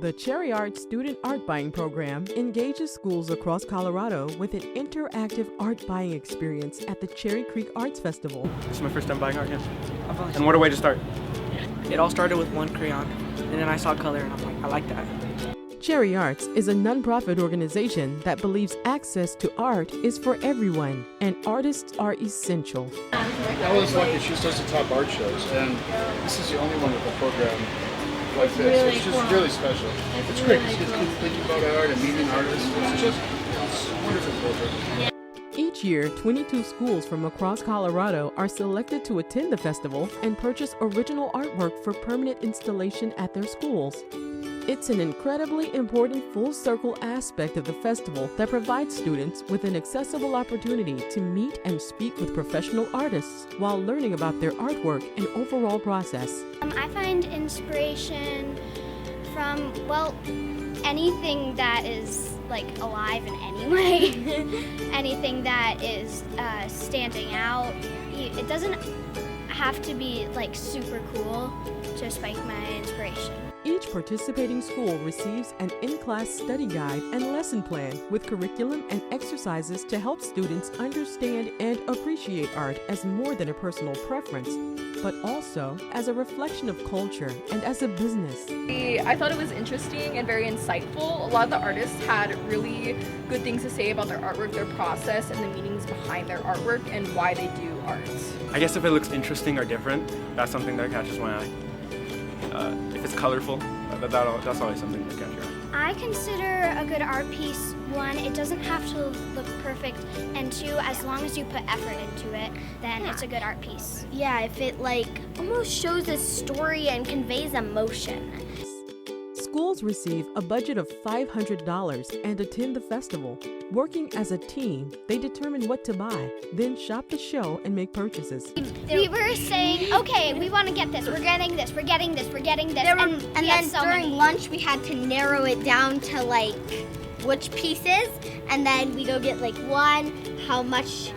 The CherryArts student art buying program engages schools across Colorado with an interactive art buying experience at the Cherry Creek Arts Festival. This is my first time buying art, yes. And what a way to start. It all started with one crayon, and then I saw color and I'm like, I like that. CherryArts is a nonprofit organization that believes access to art is for everyone, and artists are essential. I was lucky. She does the top art shows, and this is the only one with a program like this. Really it's just cool. really special. It's great. Really It's just cool. thinking about art and meeting artists. It's wonderful culture. Each year, 22 schools from across Colorado are selected to attend the festival and purchase original artwork for permanent installation at their schools. It's an incredibly important full-circle aspect of the festival that provides students with an accessible opportunity to meet and speak with professional artists while learning about their artwork and overall process. I find inspiration from, well, anything that is like alive in any way, anything that is standing out. It doesn't have to be like super cool to spike my inspiration. Each participating school receives an in-class study guide and lesson plan with curriculum and exercises to help students understand and appreciate art as more than a personal preference, but also as a reflection of culture and as a business. I thought it was interesting and very insightful. A lot of the artists had really good things to say about their artwork, their process, and the meanings behind their artwork and why they do art. I guess if it looks interesting or different, that's something that catches my eye. If it's colorful, that's always something to catch your eye. I consider a good art piece, one, it doesn't have to look perfect, and two, as long as you put effort into it, then it's a good art piece. Yeah, if it like almost shows a story and conveys emotion. Schools receive a budget of $500 and attend the festival. Working as a team, they determine what to buy, then shop the show and make purchases. We were saying, okay, we want to get this, we're getting this, we're getting this, we're getting this, And we then had so during many. lunch we had to narrow it down to like which pieces, and then we go get like one, how much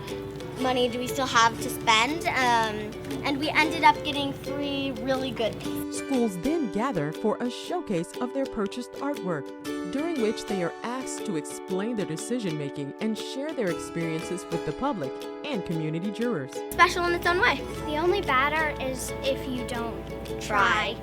money do we still have to spend, and we ended up getting 3 really good pieces. Schools then gather for a showcase of their purchased artwork, during which they are asked to explain their decision-making and share their experiences with the public and community jurors. Special in its own way. The only bad art is if you don't try.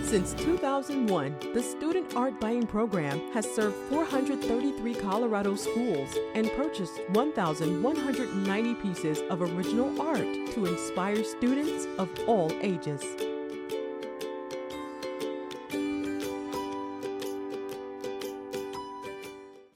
Since 2001, the Student Art Buying Program has served 433 Colorado schools and purchased 1,190 pieces of original art to inspire students of all ages.